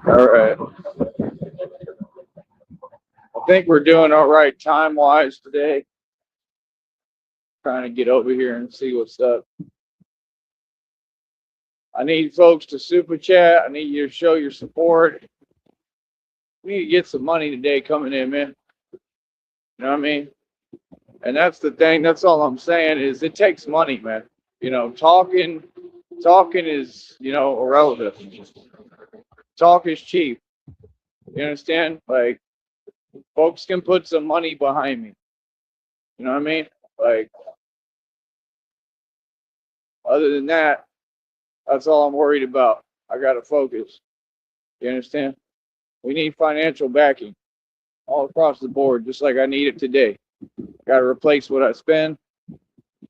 All right. I think we're doing all right time wise today. Trying to get over here and see what's up. I need folks to super chat. I need you to show your support. We need to get some money today coming in, man. You know what I mean? And that's the thing. That's all I'm saying is it takes money, man. Talking is, irrelevant. Talk is cheap. You understand? Like, folks can put some money behind me. You know what I mean? Like, other than that, that's all I'm worried about. I got to focus. You understand? We need financial backing all across the board, just like I need it today. Got to replace what I spend.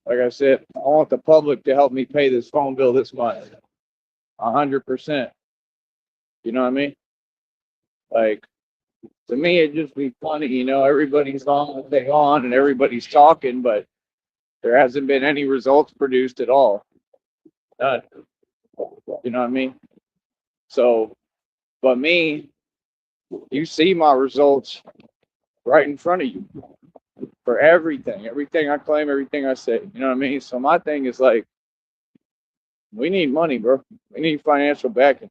Like I said, I want the public to help me pay this phone bill this month. 100%. You know what I mean? Like, to me, it'd just be funny, everybody's on what they on and everybody's talking, but there hasn't been any results produced at all. None. You know what I mean? So, but me, you see my results right in front of you for everything I claim, everything I say. You know what I mean? So my thing is like, we need money, bro. We need financial backing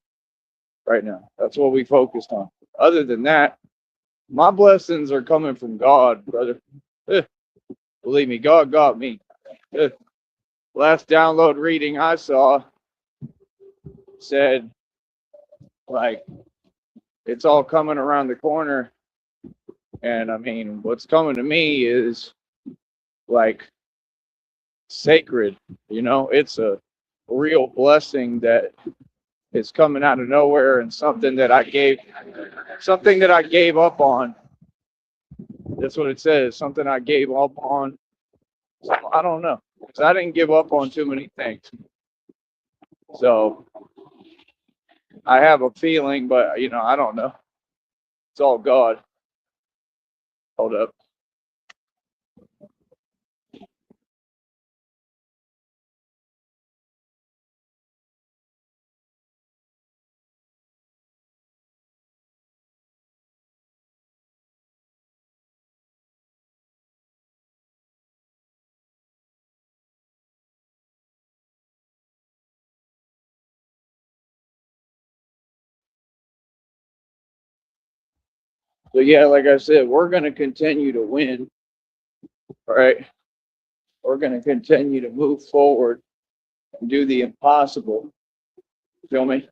right now. That's what we focused on. Other than that, my blessings are coming from God, brother. Eh, Believe me, God got me. Last download reading I saw said, like, it's all coming around the corner. And I mean, what's coming to me is like sacred, it's a real blessing that is coming out of nowhere and something that I gave up on. That's what it says, something I gave up on. So I don't know. 'Cause I didn't give up on too many things. So I have a feeling, but I don't know. It's all God. Hold up. So yeah, like I said, we're gonna continue to win, right? We're gonna continue to move forward and do the impossible. Feel me?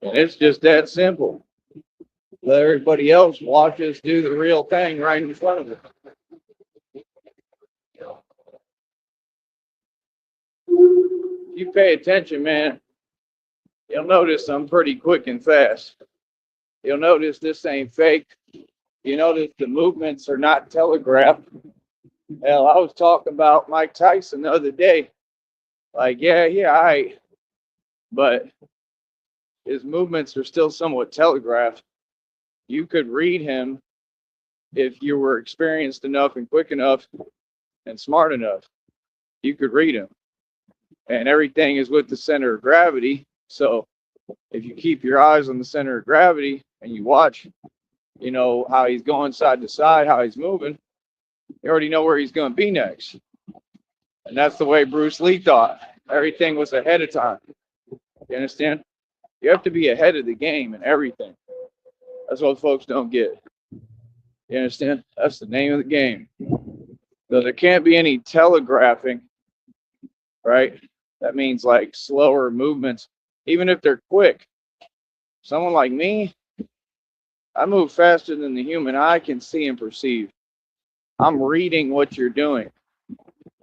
And it's just that simple. Let everybody else watch us do the real thing right in front of us. If you pay attention, man, you'll notice I'm pretty quick and fast. You'll notice this ain't fake. You notice the movements are not telegraphed. Hell, I was talking about Mike Tyson the other day. Like, yeah, but his movements are still somewhat telegraphed. You could read him if you were experienced enough and quick enough and smart enough. You could read him. And everything is with the center of gravity. So if you keep your eyes on the center of gravity and you watch, how he's going side to side, how he's moving, you already know where he's going to be next. And that's the way Bruce Lee thought. Everything was ahead of time. You understand? You have to be ahead of the game in everything. That's what folks don't get. You understand? That's the name of the game. So there can't be any telegraphing, right? That means like slower movements, even if they're quick. Someone like me, I move faster than the human eye can see and perceive. I'm reading what you're doing.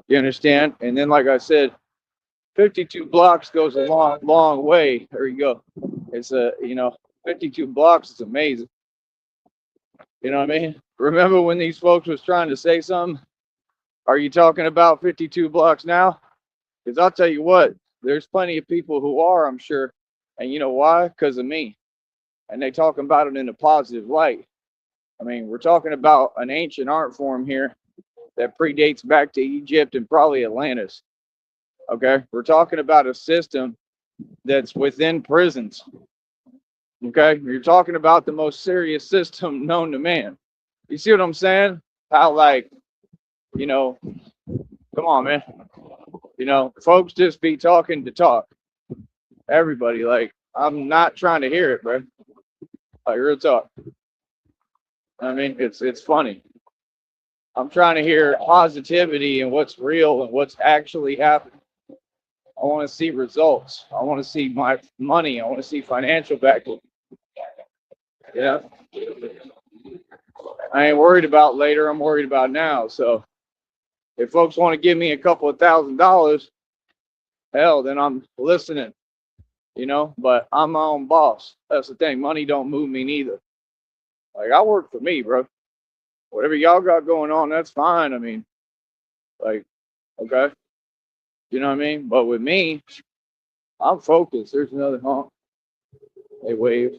You understand? And then, like I said, 52 blocks goes a long, long way. There you go. It's 52 blocks is amazing. You know what I mean? Remember when these folks was trying to say something? Are you talking about 52 blocks now? Because I'll tell you what, there's plenty of people who are, I'm sure. And you know why? Because of me. And they talking about it in a positive light. I mean, we're talking about an ancient art form here that predates back to Egypt and probably Atlantis. Okay? We're talking about a system that's within prisons. Okay, you're talking about the most serious system known to man. You see what I'm saying? How like, you know, come on, man. Folks just be talking to talk. Everybody, like, I'm not trying to hear it, bro. Like, real talk. I mean, it's funny. I'm trying to hear positivity and what's real and what's actually happening. I want to see results. I want to see my money. I want to see financial backing. Yeah. I ain't worried about later. I'm worried about now. So if folks want to give me a couple of $1,000s, hell, then I'm listening, but I'm my own boss. That's the thing. Money don't move me neither. Like, I work for me, bro. Whatever y'all got going on, that's fine. I mean, like, okay. You know what I mean? But with me, I'm focused. There's another honk. They wave.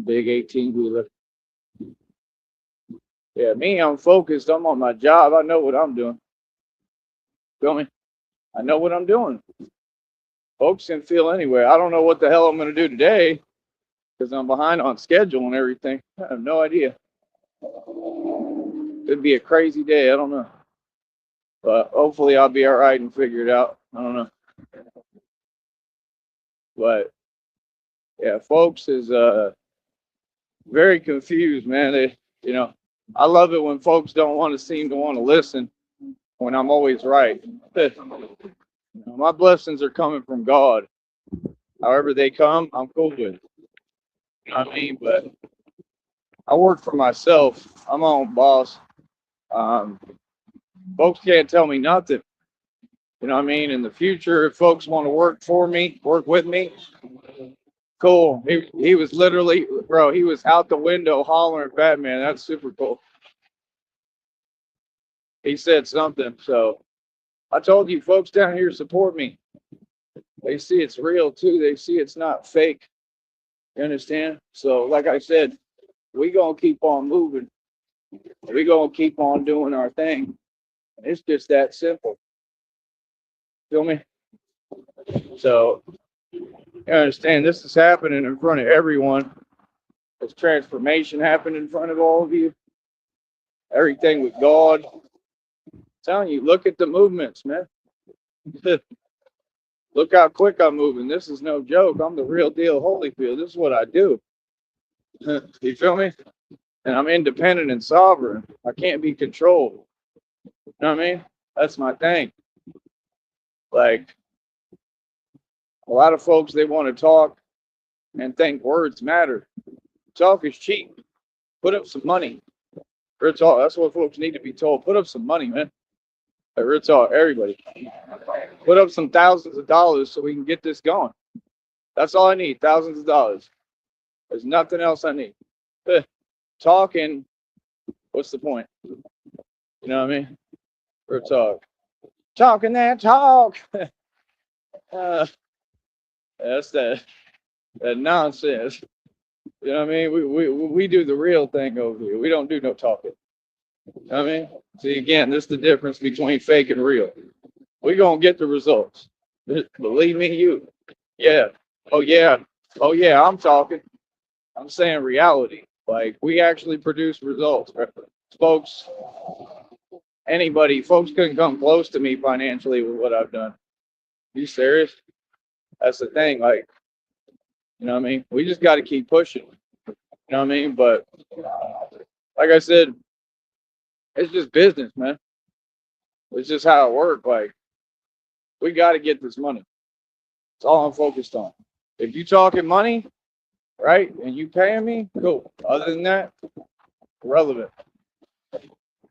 Big 18 wheeler. Yeah, me, I'm focused. I'm on my job. I know what I'm doing. Feel me? I know what I'm doing. Folks can feel anyway. I don't know what the hell I'm going to do today because I'm behind on schedule and everything. I have no idea. It'd be a crazy day. I don't know. But hopefully I'll be all right and figure it out. I don't know. But yeah, folks is very confused, man. I love it when folks don't want to seem to want to listen when I'm always right. My blessings are coming from God. However they come, I'm cool with it. You know what I mean? But I work for myself. I'm my own boss. Um, Folks can't tell me nothing. You know what I mean? In the future, if folks want to work for me, work with me, cool. He was literally, bro, he was out the window hollering Batman. That's super cool. He said something. So I told you, folks down here support me. They see it's real too. They see it's not fake. You understand? So, like I said, we gonna keep on moving. We gonna keep on doing our thing. It's just that simple. Feel me? So you understand this is happening in front of everyone. This transformation happened in front of all of you. Everything with God. I'm telling you, look at the movements, man. Look how quick I'm moving. This is no joke. I'm the real deal Holyfield. This is what I do. You feel me? And I'm independent and sovereign. I can't be controlled. You know what I mean? That's my thing. Like, a lot of folks, they want to talk and think words matter. Talk is cheap. Put up some money. Real talk. That's what folks need to be told. Put up some money, man. Like, real talk. Everybody. Put up some thousands of dollars so we can get this going. That's all I need. Thousands of dollars. There's nothing else I need. Talking, what's the point? You know what I mean? Real talk. Talking that talk. That's that nonsense. You know what I mean? We do the real thing over here. We don't do no talking. You know what I mean? See, again, this is the difference between fake and real. We're going to get the results. Believe me, you. Yeah. Oh, yeah. Oh, yeah, I'm talking. I'm saying reality. Like, we actually produce results. Right? Folks, folks couldn't come close to me financially with what I've done. You serious? That's the thing. Like, you know what I mean? We just got to keep pushing. You know what I mean? But like I said, it's just business, man. It's just how it works. Like, we got to get this money. That's all I'm focused on. If you talking money, right, and you paying me, cool. Other than that, irrelevant.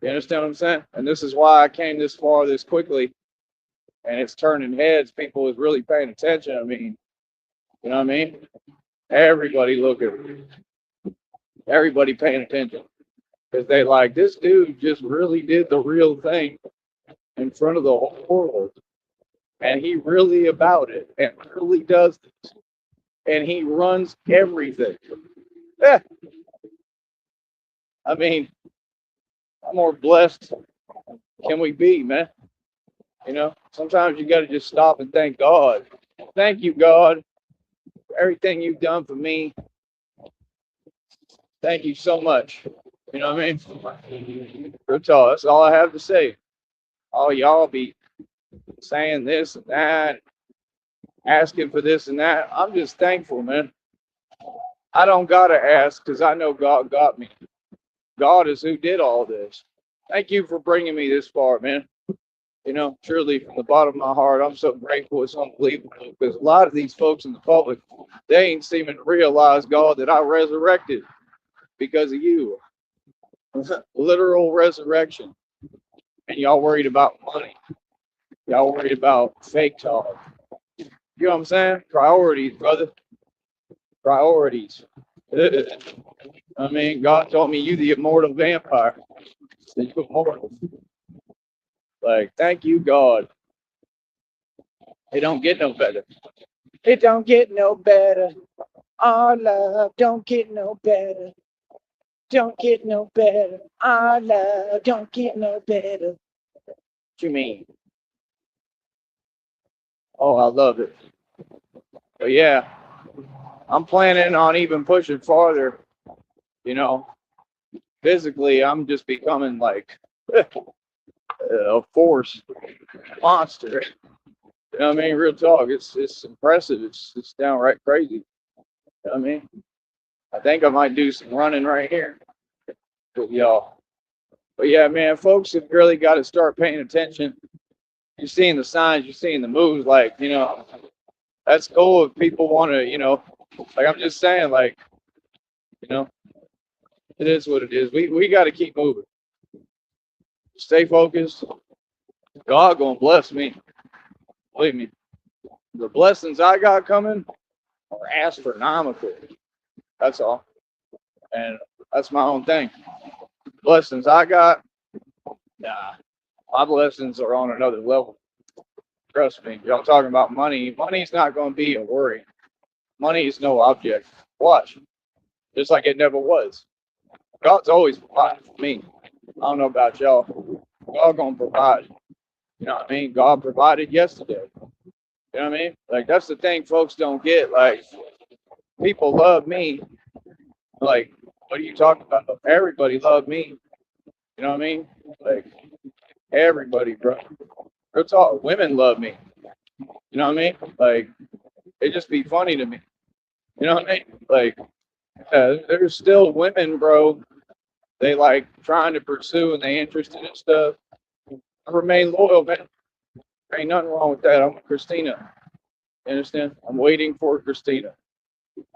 You understand what I'm saying? And this is why I came this far this quickly, and it's turning heads. People is really paying attention. I mean, you know what I mean? Everybody looking, everybody paying attention because they like this dude just really did the real thing in front of the whole world, and he really about it, and really does this, and he runs everything. Eh, I mean, how more blessed can we be, man? Sometimes you got to just stop and thank God. Thank you, God. everything you've done for me. Thank you so much. You know what I mean? Real talk. That's all I have to say. All y'all be saying this and that, asking for this and that. I'm just thankful, man. I don't gotta ask because I know God got me. God is who did all this. Thank you for bringing me this far, man. You know, truly from the bottom of my heart, I'm so grateful. It's unbelievable because a lot of these folks in the public, they ain't seeming to realize, God, that I resurrected because of you. Literal resurrection. And y'all worried about money. Y'all worried about fake talk. You know what I'm saying? Priorities, brother. Priorities. I mean, God told me you the immortal vampire. So you immortal. Like, thank you, God. It don't get no better. It don't get no better. Our love don't get no better. Don't get no better. Our love don't get no better. What you mean? Oh, I love it. But yeah, I'm planning on even pushing farther. You know, physically, I'm just becoming like a force monster. You know what I mean? Real talk. It's impressive. It's downright crazy. You know what I mean? I think I might do some running right here with y'all. But yeah, man, folks have really got to start paying attention. You're seeing the signs, you're seeing the moves. Like, you know, that's cool if people want to, you know, like I'm just saying, like, you know, it is what it is. We got to keep moving. Stay focused. God gonna bless me. Believe me. The blessings I got coming are astronomical. That's all. And that's my own thing. Blessings I got, nah, my blessings are on another level. Trust me. Y'all talking about money. Money's not going to be a worry. Money is no object. Watch. Just like it never was. God's always provided for me. I don't know about y'all. God going to provide. You know what I mean? God provided yesterday. You know what I mean? Like, that's the thing folks don't get. Like, people love me. Like, what are you talking about? Everybody loved me. You know what I mean? Like, everybody, bro. Real talk. Women love me. You know what I mean? Like, it just be funny to me. You know what I mean? Like, there's still women, bro. They like trying to pursue and they interested in stuff. I remain loyal, man. Ain't nothing wrong with that. I'm with Christina. You understand? I'm waiting for Christina.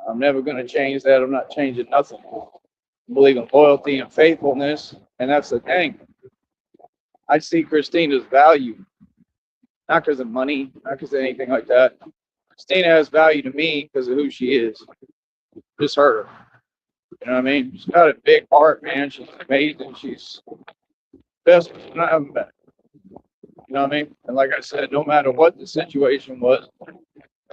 I'm never gonna change that. I'm not changing nothing. I believe in loyalty and faithfulness, and that's the thing. I see Christina's value, not because of money, not because of anything like that. Christina has value to me because of who she is. Just her. You know what I mean? She's got a big heart, man. She's amazing. She's best person I ever met. You know what I mean? And like I said, no matter what the situation was,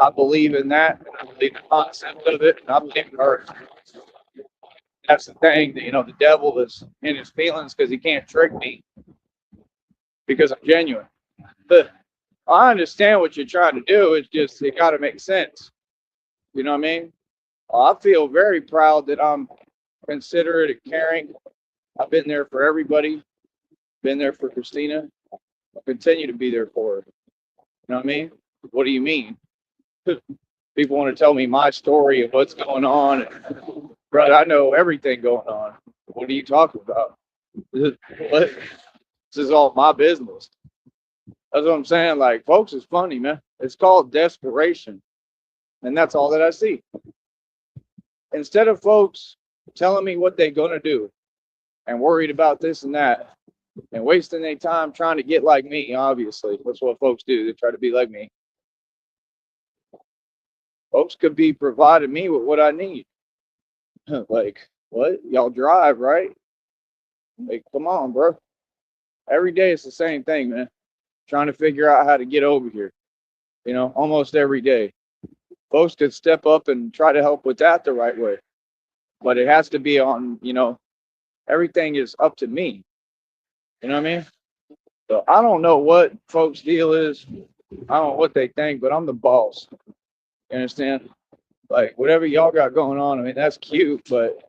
I believe in that. I believe the concept of it. And I believe in her. That's the thing. That, you know, the devil is in his feelings because he can't trick me because I'm genuine. But I understand what you're trying to do. It's just, it got to make sense. You know what I mean? I feel very proud that I'm considerate and caring. I've been there for everybody. Been there for Christina. I'll continue to be there for her. You know what I mean? What do you mean? People want to tell me my story of what's going on. Brother, I know everything going on. What are you talking about? This is all my business. That's what I'm saying. Like, folks, it's funny, man. It's called desperation. And that's all that I see. Instead of folks telling me what they're going to do and worried about this and that and wasting their time trying to get like me, obviously. That's what folks do. They try to be like me. Folks could be providing me with what I need. Like, what? Y'all drive, right? Like, come on, bro. Every day it's the same thing, man. Trying to figure out how to get over here. You know, almost every day. Folks could step up and try to help with that the right way. But it has to be on, you know, everything is up to me. You know what I mean? So I don't know what folks' deal is. I don't know what they think, but I'm the boss. You understand? Like whatever y'all got going on, I mean, that's cute, but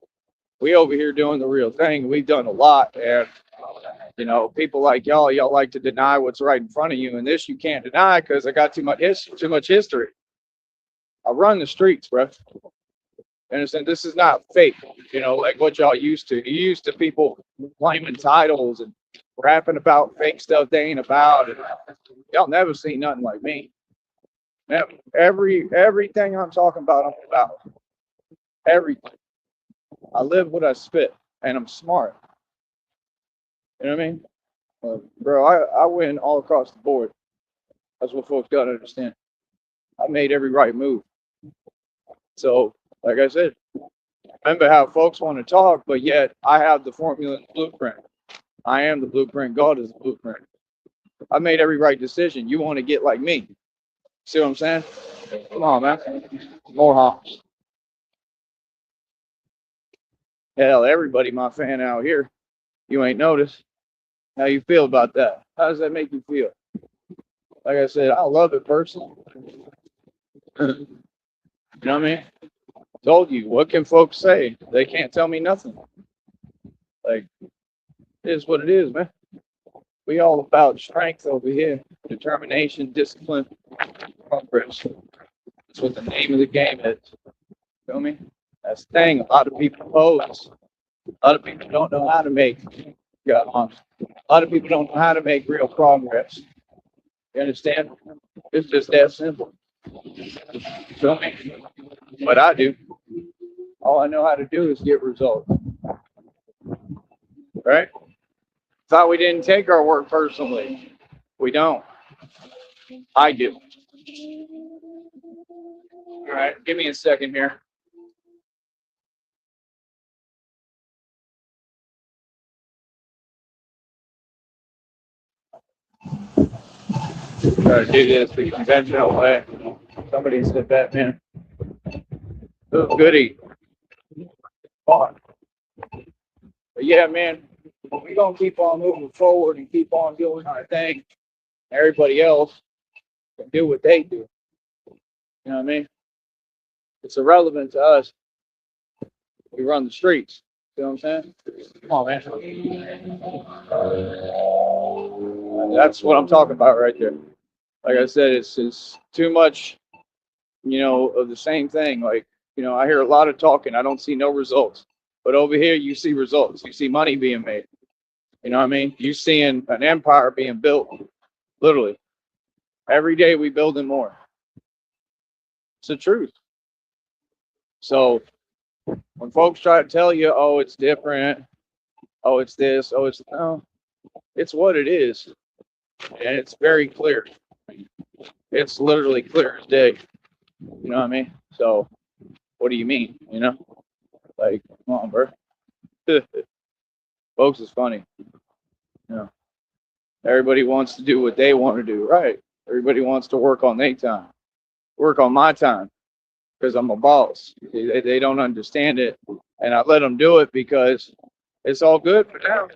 we over here doing the real thing. We've done a lot, and people like y'all like to deny what's right in front of you, and this you can't deny because I got too much history. I run the streets, bro. Understand? This is not fake, like what y'all used to. You used to people claiming titles and rapping about fake stuff they ain't about. And y'all never seen nothing like me. Never. Everything I'm talking about, I'm about. Everything. I live what I spit, and I'm smart. You know what I mean? Bro, I win all across the board. That's what folks got to understand. I made every right move. So, like I said, remember how folks want to talk, but yet I have the formula and the blueprint. I am the blueprint. God is the blueprint. I made every right decision. You want to get like me. See what I'm saying? Come on, man. More hops. Hell, everybody my fan out here. You ain't noticed. How you feel about that? How does that make you feel? Like I said, I love it personally. You know what I mean? Told you, what can folks say? They can't tell me nothing. Like, it is what it is, man. We all about strength over here, determination, discipline, progress. That's what the name of the game is. Feel me? That's the thing. A lot of people pose. A lot of people don't know how to make. Yeah, a lot of people don't know how to make real progress. You understand? It's just that simple. Feel me? But I do. All I know how to do is get results. Right? Thought we didn't take our work personally. We don't. I do. All right, give me a second here. Try to do this the conventional way. Somebody said that, man. Oh, goody. But yeah, man, we're going to keep on moving forward and keep on doing our thing. Everybody else can do what they do. You know what I mean? It's irrelevant to us. We run the streets. You know what I'm saying? Come on, man. That's what I'm talking about right there. Like I said, it's too much, of the same thing. Like, I hear a lot of talking. I don't see no results. But over here, you see results. You see money being made. You know what I mean? You seeing an empire being built. Literally. Every day we building more. It's the truth. So when folks try to tell you, oh, it's different, oh, it's this, oh, it's no, it's what it is. And it's very clear. It's literally clear as day. You know what I mean? So what do you mean? Like, come on, bro. Folks is funny. Everybody wants to do what they want to do, right? Everybody wants to work on their time, work on my time, because I'm a boss. They don't understand it, and I let them do it because it's all good for them.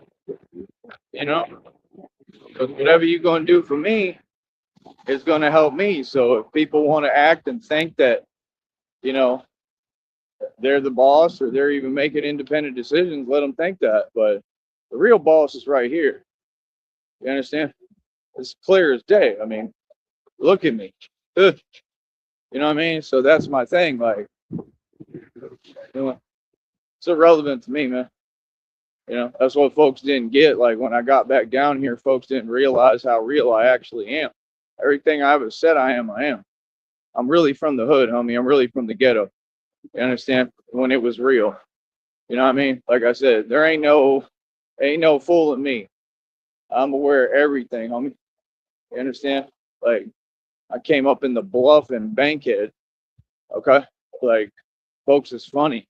Because whatever you're going to do for me is going to help me. So if people want to act and think that, you know, they're the boss or they're even making independent decisions, let them think that. But the real boss is right here. You understand? It's clear as day. I mean, look at me. Ugh. You know what I mean? So that's my thing. Like, it's irrelevant to me, man. That's what folks didn't get. Like when I got back down here, folks didn't realize how real I actually am. Everything I ever said I am, I am. I'm really from the hood, homie. I'm really from the ghetto. You understand? When it was real. You know what I mean? Like I said, there ain't no fooling me. I'm aware of everything, homie. You understand? Like I came up in the Bluff and Bankhead. Okay? Like folks is funny.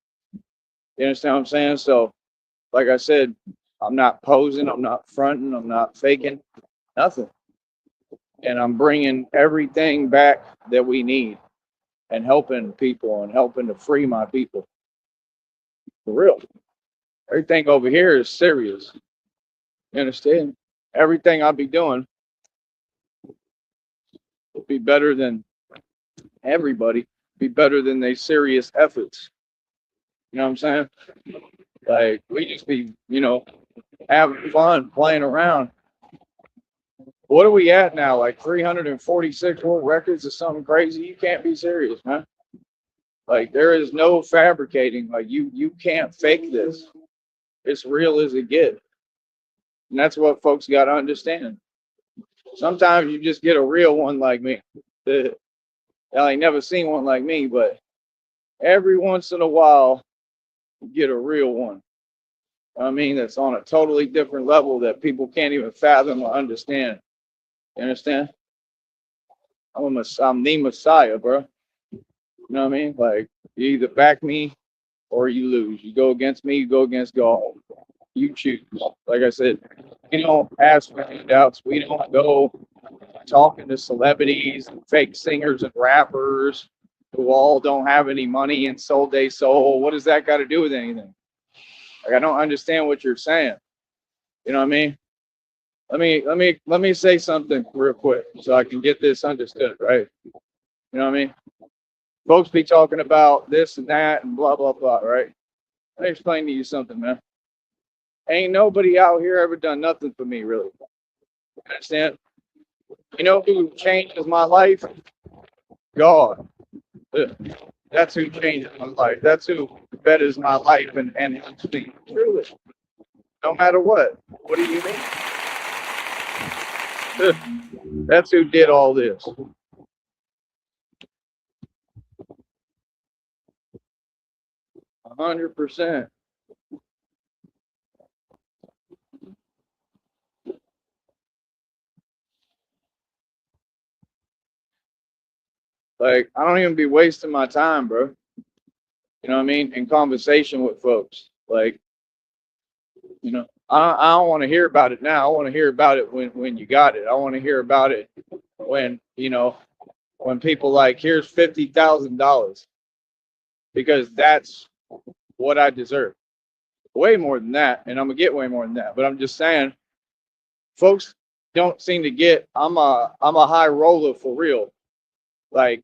You understand what I'm saying? So like I said, I'm not posing, I'm not fronting, I'm not faking, nothing. And I'm bringing everything back that we need and helping people and helping to free my people. For real. Everything over here is serious. You understand? Everything I'll be doing will be better than everybody. be better than they serious efforts. You know what I'm saying? Like we just be, having fun playing around. What are we at now? Like 346 world records or something crazy? You can't be serious, man. Like there is no fabricating. Like you can't fake this. It's real as it gets. And that's what folks got to understand. Sometimes you just get a real one like me. I ain't never seen one like me, but every once in a while, you get a real one. I mean, that's on a totally different level that people can't even fathom or understand. You understand? I'm the Messiah, bro. You know what I mean? Like, you either back me or you lose. You go against me, you go against God. You choose. Like I said, we don't ask for handouts. We don't go talking to celebrities and fake singers and rappers who all don't have any money and sold their soul. What does that got to do with anything? Like, I don't understand what you're saying. You know what I mean? Let me say something real quick so I can get this understood, right? You know what I mean? Folks be talking about this and that and blah blah blah, right? Let me explain to you something, man. Ain't nobody out here ever done nothing for me, really. You understand? You know who changes my life? God. That's who changes my life. That's who betters my life and helps me. Truly. No matter what. What do you mean? That's who did all this. 100%. Like, I don't even be wasting my time, bro. You know what I mean? In conversation with folks. Like, I don't want to hear about it now. I want to hear about it when you got it. I want to hear about it when, when people like, here's $50,000 because that's what I deserve. Way more than that. And I'm going to get way more than that. But I'm just saying, folks don't seem to get, I'm a high roller for real. Like,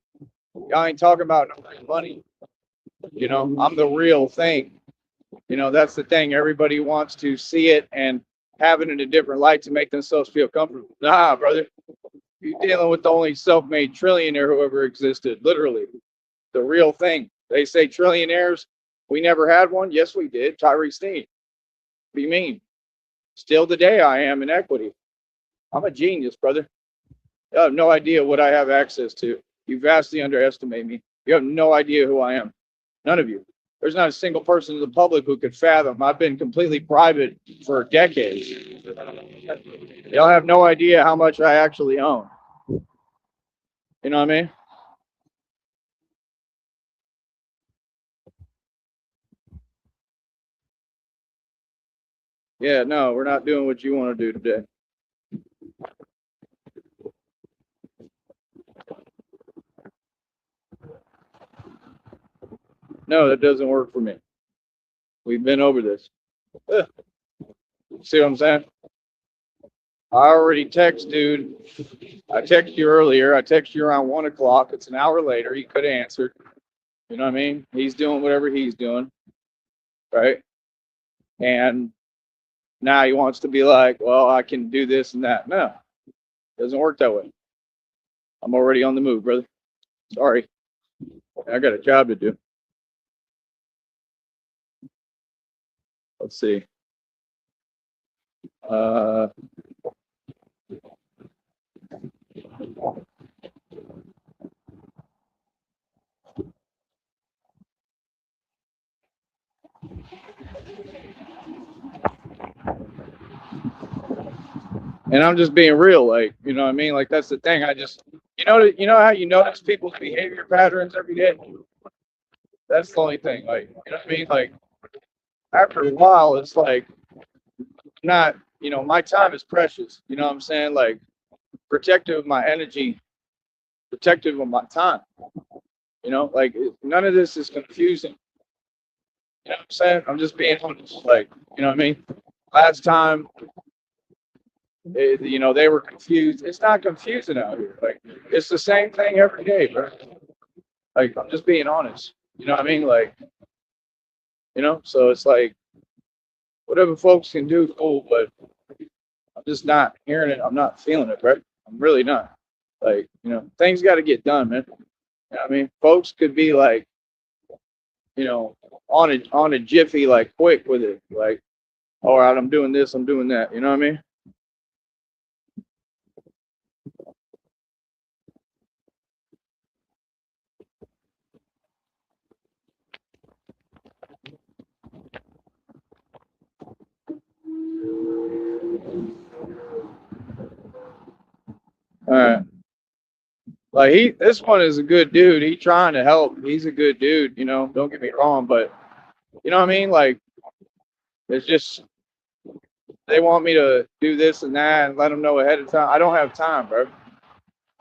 y'all ain't talking about money. I'm the real thing. That's the thing. Everybody wants to see it and have it in a different light to make themselves feel comfortable. Nah, brother. You're dealing with the only self-made trillionaire who ever existed. Literally. The real thing. They say trillionaires. We never had one. Yes, we did. Tyree Steen. What do you mean? Still today, I am in equity. I'm a genius, brother. You have no idea what I have access to. You vastly underestimate me. You have no idea who I am. None of you. There's not a single person in the public who could fathom. I've been completely private for decades. Y'all have no idea how much I actually own. You know what I mean? Yeah, no, we're not doing what you want to do today. No, that doesn't work for me. We've been over this. See what I'm saying? I already text, dude. I texted you earlier. I texted you around 1 o'clock. It's an hour later. He could have answered. You know what I mean? He's doing whatever he's doing. Right? And now he wants to be like, well, I can do this and that. No, it doesn't work that way. I'm already on the move, brother. Sorry. I got a job to do. Let's see. And I'm just being real, like, you know what I mean? Like, that's the thing. You know how you notice people's behavior patterns every day? That's the only thing. Like, you know what I mean? Like, after a while, it's like, not, my time is precious. You know what I'm saying? Like, protective of my energy, protective of my time. Like, none of this is confusing. You know what I'm saying? I'm just being honest. Like, you know what I mean? Last time, they were confused. It's not confusing out here. Like, it's the same thing every day, bro. Like, I'm just being honest. You know what I mean? Like, so it's like whatever folks can do, cool, but I'm just not hearing it. I'm not feeling it, right? I'm really not. Like, things got to get done, man. You know what I mean? Folks could be like, on a jiffy, like quick with it. Like, all right, I'm doing this, I'm doing that. You know what I mean? All right. Like this one is a good dude. He trying to help. He's a good dude, don't get me wrong, but you know what I mean? Like, it's just, they want me to do this and that and let them know ahead of time. I don't have time, bro.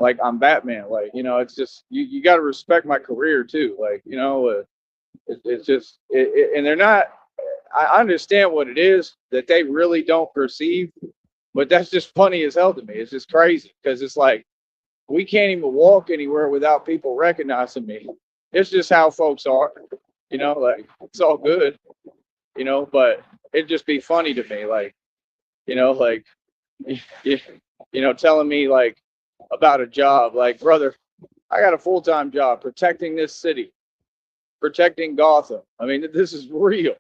Like, I'm Batman. Like, it's just, you got to respect my career too. Like, it's just, and they're not, I understand what it is that they really don't perceive, but that's just funny as hell to me. It's just crazy because it's like, we can't even walk anywhere without people recognizing me. It's just how folks are, like, it's all good, but it'd just be funny to me. Like, like, you, telling me like about a job, like, brother, I got a full-time job protecting this city, protecting Gotham. I mean, this is real.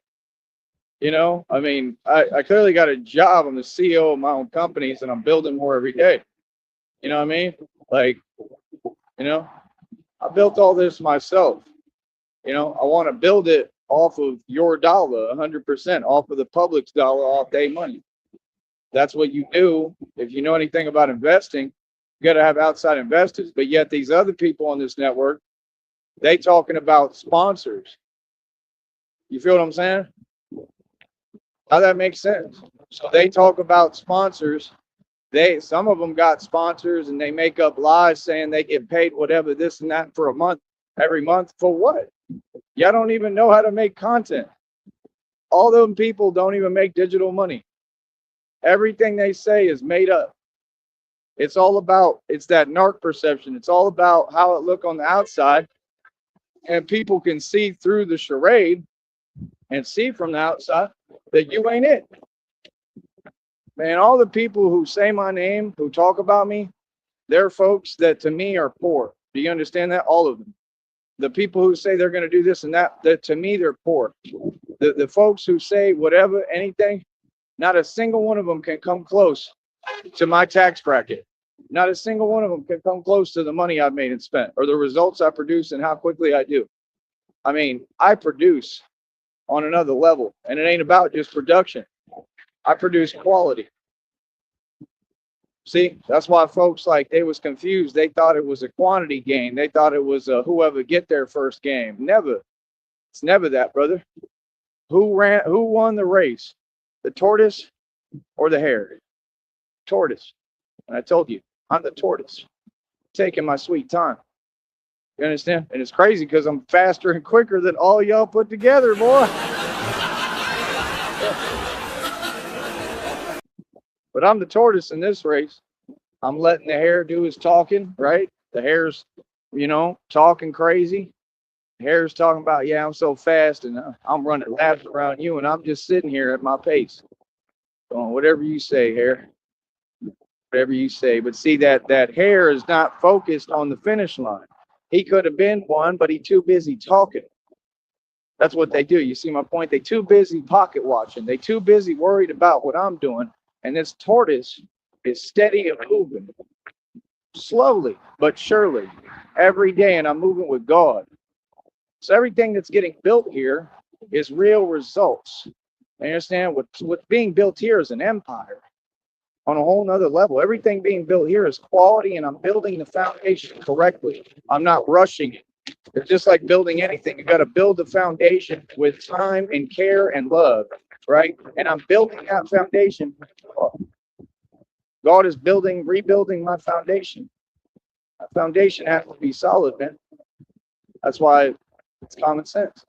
I mean, I clearly got a job. I'm the CEO of my own companies and I'm building more every day. You know what I mean? Like, you know, I built all this myself. I want to build it off of your dollar, 100% off of the public's dollar, off day money. That's what you do. If you know anything about investing, you got to have outside investors. But yet these other people on this network, they talking about sponsors. You feel what I'm saying? How that makes sense? So they talk about sponsors. Some of them got sponsors and they make up lies saying they get paid whatever this and that for a month, every month for what? Y'all don't even know how to make content. All them people don't even make digital money. Everything they say is made up. It's that narc perception. It's all about how it look on the outside, and people can see through the charade and see from the outside that you ain't it. Man, all the people who say my name, who talk about me, they're folks that to me are poor. Do you understand that? All of them. The people who say they're going to do this and that to me, they're poor. The folks who say whatever, anything, not a single one of them can come close to my tax bracket. Not a single one of them can come close to the money I've made and spent or the results I produce and how quickly I do. I mean, I produce on another level, and it ain't about just production. I produce quality. See, that's why folks, like, they was confused. They thought it was a quantity game. They thought it was a whoever get their first game. Never. It's never that, brother. Who won the race? The tortoise or the hare? Tortoise. And I told you, I'm the tortoise. Taking my sweet time. You understand? And it's crazy because I'm faster and quicker than all y'all put together, boy. But I'm the tortoise in this race. I'm letting the hare do his talking, right? The hare's, talking crazy. The hare's talking about, yeah, I'm so fast and I'm running laps around you, and I'm just sitting here at my pace. Going, whatever you say, hare. Whatever you say. But see, that hare is not focused on the finish line. He could have been one, but he's too busy talking. That's what they do. You see my point? They too busy pocket watching. They too busy worried about what I'm doing. And this tortoise is steady and moving slowly but surely every day, and I'm moving with God. So everything that's getting built here is real results. You understand? What's being built here is an empire on a whole nother level. Everything being built here is quality, and I'm building the foundation correctly. I'm not rushing it. It's just like building anything. You got to build the foundation with time and care and love, right? And I'm building that foundation. God is rebuilding my foundation. My foundation has to be solid, man. That's why it's common sense.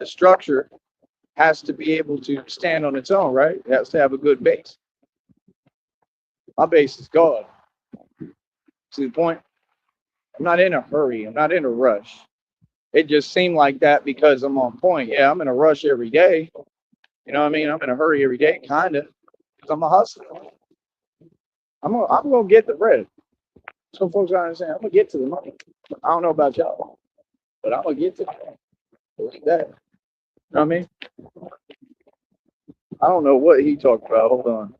The structure has to be able to stand on its own, right? It has to have a good base. My base is God. See the point? I'm not in a hurry. I'm not in a rush. It just seemed like that because I'm on point. Yeah, I'm in a rush every day. You know what I mean? I'm in a hurry every day, kind of, because I'm a hustler. I'm gonna get the bread. So folks don't understand. I'm gonna get to the money. I don't know about y'all, but I'm gonna get to like that. You know what I mean? I don't know what he talked about. Hold on.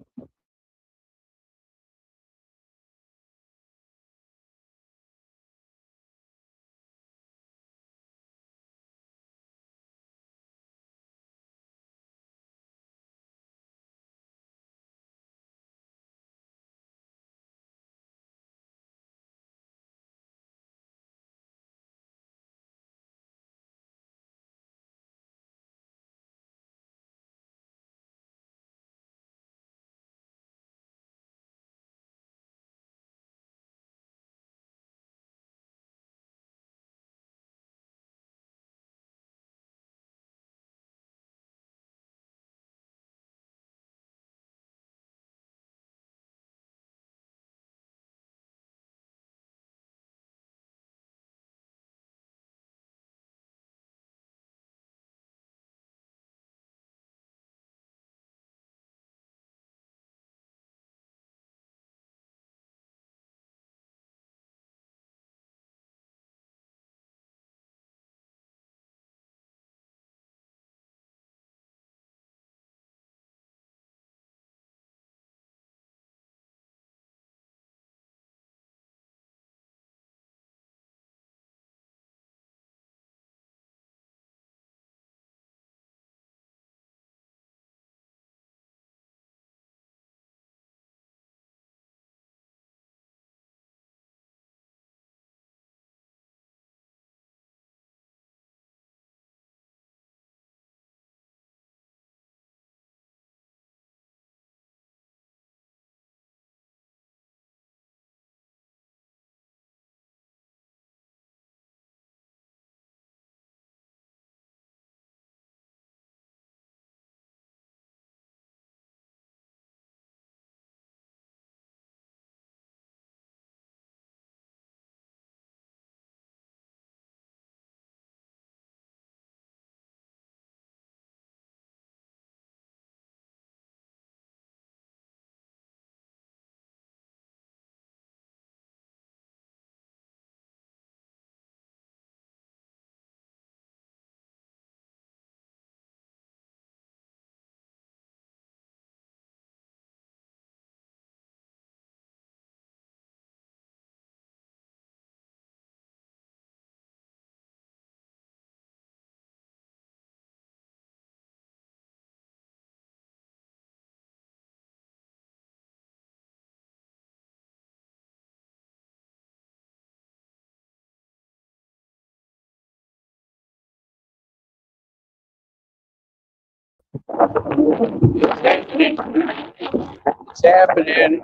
It's happening.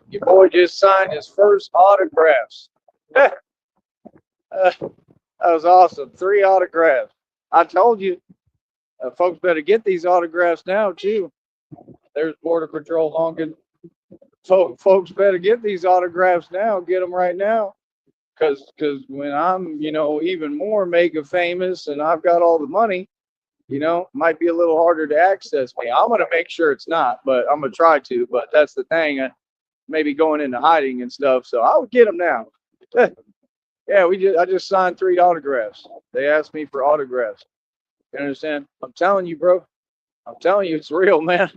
Your boy just signed his first autographs. That was awesome. 3 autographs. I told you, folks better get these autographs now too. There's Border Patrol honking. Folks better get these autographs now. Get them right now. Cause when I'm, even more mega famous and I've got all the money, might be a little harder to access me. I'm gonna make sure it's not, but I'm gonna try to. But that's the thing. Maybe going into hiding and stuff. So I would get them now. Yeah, I just signed 3 autographs. They asked me for autographs. You understand? I'm telling you, bro. I'm telling you, it's real, man.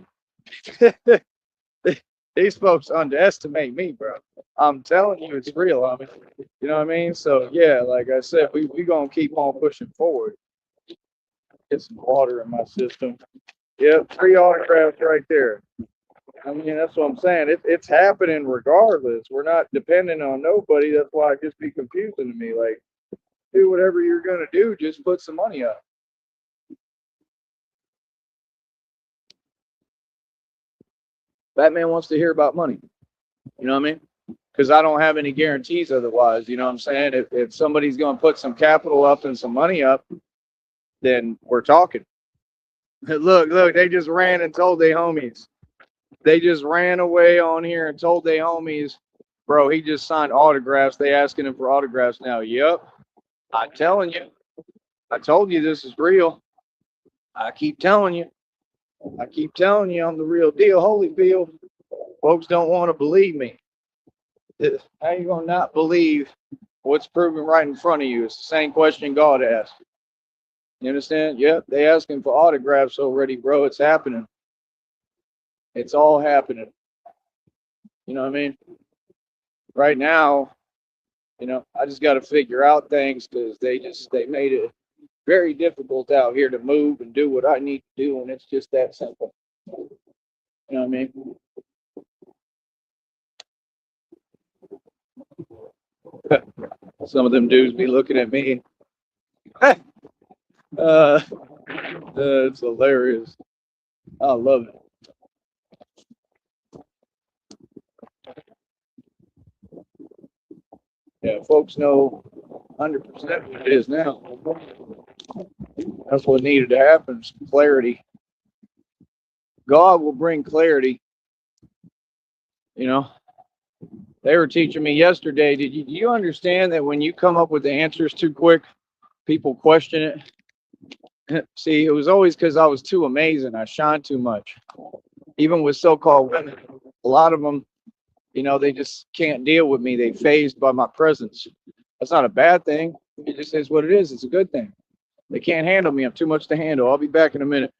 These folks underestimate me, bro. I'm telling you, it's real. I mean, you know what I mean? So yeah, like I said, we gonna keep on pushing forward. Get some water in my system. Yep, 3 autographs right there. I mean, that's what I'm saying. It's happening regardless. We're not dependent on nobody. That's why it just be confusing to me. Like, do whatever you're gonna do, just put some money up. Batman wants to hear about money. You know what I mean? Because I don't have any guarantees otherwise. You know what I'm saying? If somebody's going to put some capital up and some money up, then we're talking. Look, they just ran and told their homies. They just ran away on here and told their homies, bro, he just signed autographs. They asking him for autographs now. Yep. I'm telling you. I told you this is real. I keep telling you. I keep telling you I'm the real deal, Holyfield. Folks don't want to believe me. How you gonna not believe what's proven right in front of you? It's the same question God asked. You understand? Yep, they asking for autographs already, bro. It's happening. It's all happening. You know what I mean? Right now, I just got to figure out things because they made it very difficult out here to move and do what I need to do, and it's just that simple. You know what I mean? Some of them dudes be looking at me. It's hilarious. I love it. Yeah, folks know 100% what it is now. That's what needed to happen, some clarity. God will bring clarity. You know, they were teaching me yesterday. Do you understand that when you come up with the answers too quick, people question it? See, it was always because I was too amazing. I shine too much. Even with so-called women, a lot of them, they just can't deal with me. They phased by my presence. That's not a bad thing. It just is what it is. It's a good thing. They can't handle me. I'm too much to handle. I'll be back in a minute.